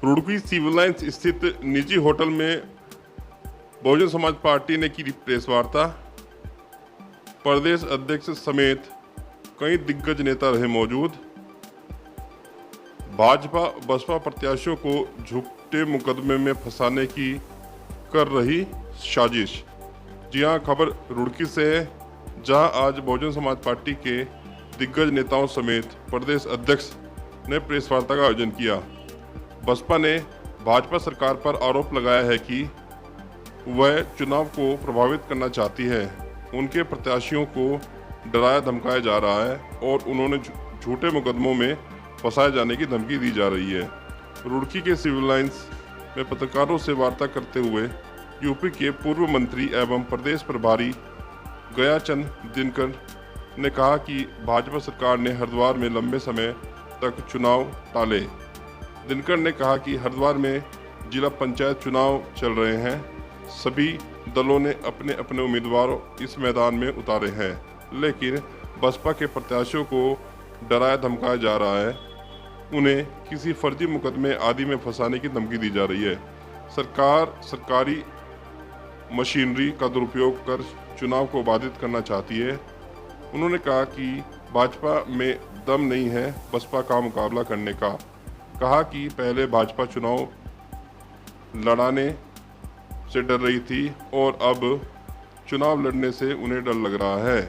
Roorkee civil lines स्थित निजी hotel में बहुजन समाज पार्टी ने की प्रेस वार्ता। प्रदेश अध्यक्ष समेत कई दिग्गज नेता रहे मौजूद। भाजपा बसपा प्रत्याशियों को झूठे मुकदमे में फंसाने की कर रही साजिश। जी हां, खबर रुड़की से है, जहां आज बहुजन समाज पार्टी के दिग्गज नेताओं समेत प्रदेश अध्यक्ष ने प्रेस वार्ता का आयोजन किया। बसपा ने भाजपा सरकार पर आरोप लगाया है कि वह चुनाव को प्रभावित करना चाहती है, उनके प्रत्याशियों को डराया धमकाया जा रहा है और उन्होंने झूठे मुकदमों में फंसाए जाने की धमकी दी जा रही है। रुड़की के सिविल लाइंस में पत्रकारों से वार्ता करते हुए यूपी के पूर्व मंत्री एवं प्रदेश प्रभारी गयाचंद दिनकर ने कहा कि भाजपा सरकार ने हरिद्वार में लंबे समय तक चुनाव टाले। दिनकर ने कहा कि हरिद्वार में जिला पंचायत चुनाव चल रहे हैं, सभी दलों ने अपने अपने उम्मीदवार इस मैदान में उतारे हैं, लेकिन बसपा के प्रत्याशियों को डराया धमकाया जा रहा है, उन्हें किसी फर्जी मुकदमे आदि में फंसाने की धमकी दी जा रही है। सरकार सरकारी मशीनरी का दुरुपयोग कर चुनाव को बाधित करना चाहती है। उन्होंने कहा कि भाजपा में दम नहीं है बसपा का मुकाबला करने का। कहा कि पहले भाजपा चुनाव लड़ाने से डर रही थी और अब चुनाव लड़ने से उन्हें डर लग रहा है।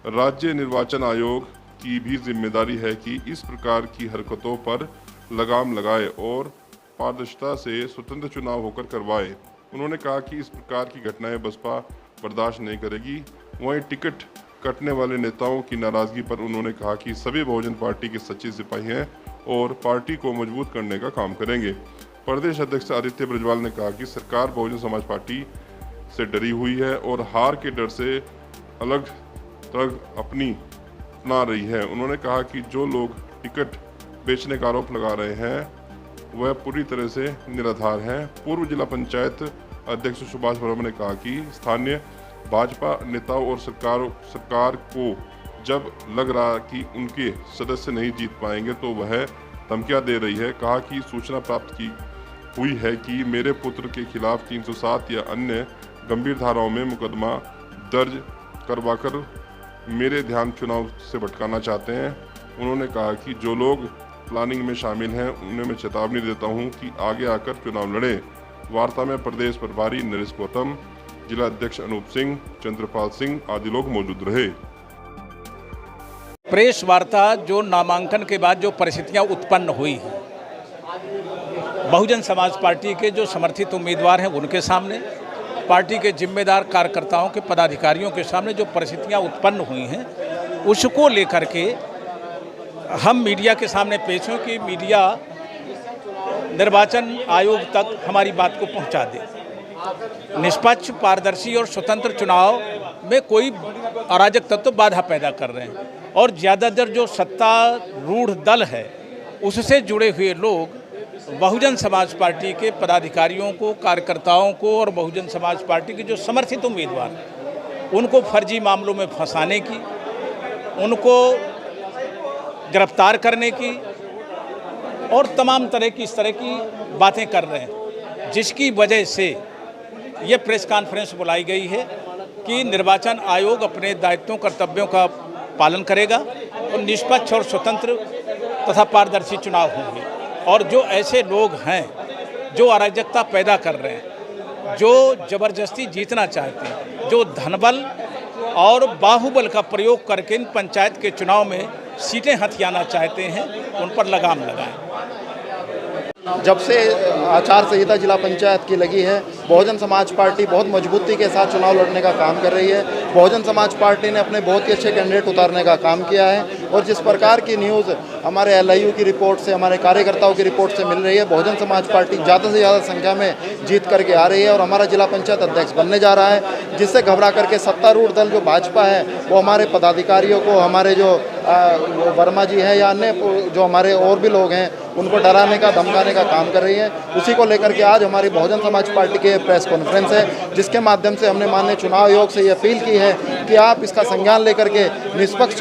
राज्य निर्वाचन आयोग की भी जिम्मेदारी है कि इस प्रकार की हरकतों पर लगाम लगाए और पारदर्शिता से स्वतंत्र चुनाव होकर करवाए। उन्होंने कहा कि इस प्रकार की घटनाएं बसपा बर्दाश्त नहीं करेगी। वहीं टिकट कटने वाले नेताओं की नाराजगी पर उन्होंने कहा कि सभी बहुजन पार्टी के सच्चे सिपाही हैं और पार्टी को मजबूत करने का काम करेंगे। प्रदेश अध्यक्ष आदित्य ब्रजवाल ने कहा कि सरकार बहुजन समाज पार्टी से डरी हुई है और हार के डर से अलग थलग अपना रही है। उन्होंने कहा कि जो लोग टिकट बेचने का आरोप लगा रहे हैं वह पूरी तरह से निराधार हैं। पूर्व जिला पंचायत अध्यक्ष सुभाष वर्मा ने कहा कि स्थानीय भाजपा नेताओं और सरकार को जब लग रहा कि उनके सदस्य नहीं जीत पाएंगे तो वह धमकियां दे रही है। कहा कि सूचना प्राप्त की हुई है कि मेरे पुत्र के खिलाफ 307 या अन्य गंभीर धाराओं में मुकदमा दर्ज करवाकर मेरे ध्यान चुनाव से भटकाना चाहते हैं। उन्होंने कहा कि जो लोग प्लानिंग में शामिल हैं उन्हें मैं चेतावनी देता हूं कि आगे आकर चुनाव लड़ें। वार्ता में प्रदेश प्रभारी नरेश गौतम, जिला अध्यक्ष अनूप सिंह, चंद्रपाल सिंह आदि लोग मौजूद रहे। प्रेस वार्ता जो नामांकन के बाद जो परिस्थितियां उत्पन्न हुई हैं, बहुजन समाज पार्टी के जो समर्थित उम्मीदवार हैं उनके सामने, पार्टी के जिम्मेदार कार्यकर्ताओं के पदाधिकारियों के सामने जो परिस्थितियां उत्पन्न हुई हैं, उसको लेकर के हम मीडिया के सामने पेश हों कि मीडिया निर्वाचन आयोग तक हमारी बात को पहुंचा दे। निष्पक्ष, पारदर्शी और स्वतंत्र चुनाव में कोई अराजक तत्व बाधा पैदा कर रहे हैं और ज़्यादातर जो सत्तारूढ़ दल है उससे जुड़े हुए लोग बहुजन समाज पार्टी के पदाधिकारियों को, कार्यकर्ताओं को और बहुजन समाज पार्टी के जो समर्थित उम्मीदवार उनको फर्जी मामलों में फंसाने की, उनको गिरफ्तार करने की और तमाम तरह की इस तरह की बातें कर रहे हैं, जिसकी वजह से ये प्रेस कॉन्फ्रेंस बुलाई गई है कि निर्वाचन आयोग अपने दायित्वों कर्तव्यों का पालन करेगा और निष्पक्ष और स्वतंत्र तथा पारदर्शी चुनाव होंगे। और जो ऐसे लोग हैं जो अराजकता पैदा कर रहे हैं, जो ज़बरदस्ती जीतना चाहते हैं, जो धनबल और बाहुबल का प्रयोग करके इन पंचायत के चुनाव में सीटें हथियाना चाहते हैं, उन पर लगाम लगाएं। जब से आचार संहिता जिला पंचायत की लगी है, बहुजन समाज पार्टी बहुत मजबूती के साथ चुनाव लड़ने का काम कर रही है। बहुजन समाज पार्टी ने अपने बहुत ही अच्छे कैंडिडेट उतारने का काम किया है और जिस प्रकार की न्यूज़ हमारे LIU की रिपोर्ट से, हमारे कार्यकर्ताओं की रिपोर्ट से मिल रही है, बहुजन समाज पार्टी ज़्यादा से ज़्यादा संख्या में जीत करके आ रही है और हमारा जिला पंचायत अध्यक्ष बनने जा रहा है, जिससे घबरा करके सत्तारूढ़ दल जो भाजपा है वो हमारे पदाधिकारियों को, हमारे जो वर्मा जी हैं या अन्य जो हमारे और भी लोग हैं उनको डराने का धमकाने का काम कर रही हैं। उसी को लेकर के आज हमारी बहुजन समाज पार्टी के प्रेस कॉन्फ्रेंस है, जिसके माध्यम से हमने माननीय चुनाव आयोग से ये अपील की है कि आप इसका संज्ञान लेकर के निष्पक्ष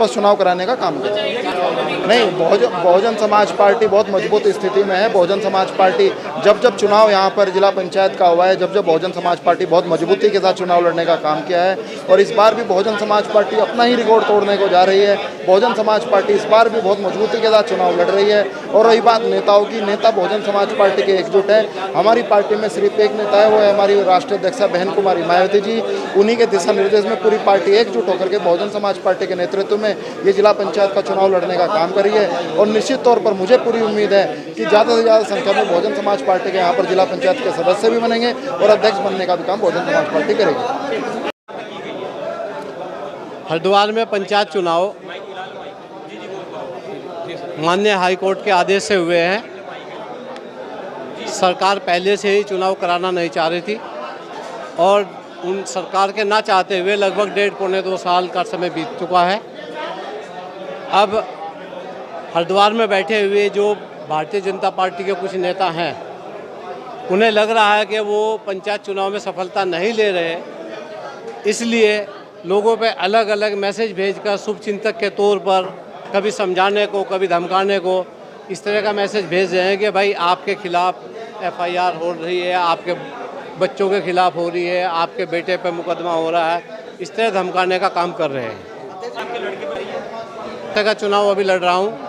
चुनाव कराने का काम करें। नहीं, बहुजन समाज पार्टी बहुत मजबूत स्थिति में है। बहुजन समाज पार्टी जब चुनाव यहाँ पर जिला पंचायत का हुआ है, जब बहुजन समाज पार्टी बहुत मजबूती के साथ चुनाव लड़ने का काम किया है और इस बार भी बहुजन समाज पार्टी अपना ही रिकॉर्ड तोड़ने को जा रही है। बहुजन समाज पार्टी इस बार भी बहुत मजबूती के साथ चुनाव लड़ रही है। और रही बात नेताओं की, नेता बहुजन समाज पार्टी के एकजुट है। हमारी पार्टी में सिर्फ एक नेता है, वो है हमारी राष्ट्रीय अध्यक्षा बहन कुमारी मायावती जी। उन्हीं के दिशा निर्देश में पूरी पार्टी एकजुट होकर के बहुजन समाज पार्टी के नेतृत्व में ये जिला पंचायत का चुनाव लड़ने का काम कर रही है। और निश्चित तौर पर मुझे पूरी उम्मीद है कि ज़्यादा से ज़्यादा संख्या में बहुजन समाज पार्टी के यहाँ पर जिला पंचायत के सदस्य भी बनेंगे और अध्यक्ष बनने का भी काम बहुजन समाज पार्टी करेगी। हरिद्वार में पंचायत चुनाव माननीय हाईकोर्ट के आदेश से हुए हैं। सरकार पहले से ही चुनाव कराना नहीं चाह रही थी और उन सरकार के ना चाहते हुए लगभग 1.5-2 साल का समय बीत चुका है। अब हरिद्वार में बैठे हुए जो भारतीय जनता पार्टी के कुछ नेता हैं, उन्हें लग रहा है कि वो पंचायत चुनाव में सफलता नहीं ले रहे, इसलिए लोगों पे अलग अलग मैसेज भेजकर शुभचिंतक के तौर पर कभी समझाने को, कभी धमकाने को, इस तरह का मैसेज भेज रहे हैं कि भाई आपके खिलाफ FIR हो रही है, आपके बच्चों के खिलाफ हो रही है, आपके बेटे पे मुकदमा हो रहा है, इस तरह धमकाने का काम कर रहे हैं। का चुनाव अभी लड़ रहा हूँ।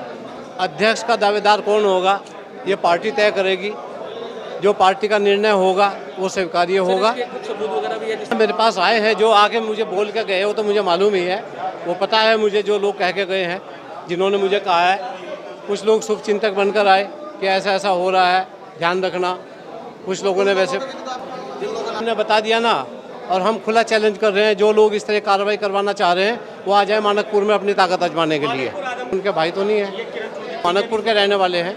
अध्यक्ष का दावेदार कौन होगा ये पार्टी तय करेगी। जो पार्टी का निर्णय होगा वो स्वीकार्य होगा। मेरे पास आए हैं जो आके मुझे बोल के गए, वो तो मुझे मालूम ही है, वो पता है मुझे जो लोग कह के गए हैं, जिन्होंने मुझे कहा है। कुछ लोग शुभचिंतक बनकर आए कि ऐसा ऐसा हो रहा है, ध्यान रखना। कुछ लोगों ने वैसे हमने बता दिया ना, और हम खुला चैलेंज कर रहे हैं, जो लोग इस तरह कार्रवाई करवाना चाह रहे हैं वो आ जाए मानकपुर में अपनी ताकत आजमाने के लिए। उनके भाई तो नहीं है, मानकपुर के रहने वाले हैं।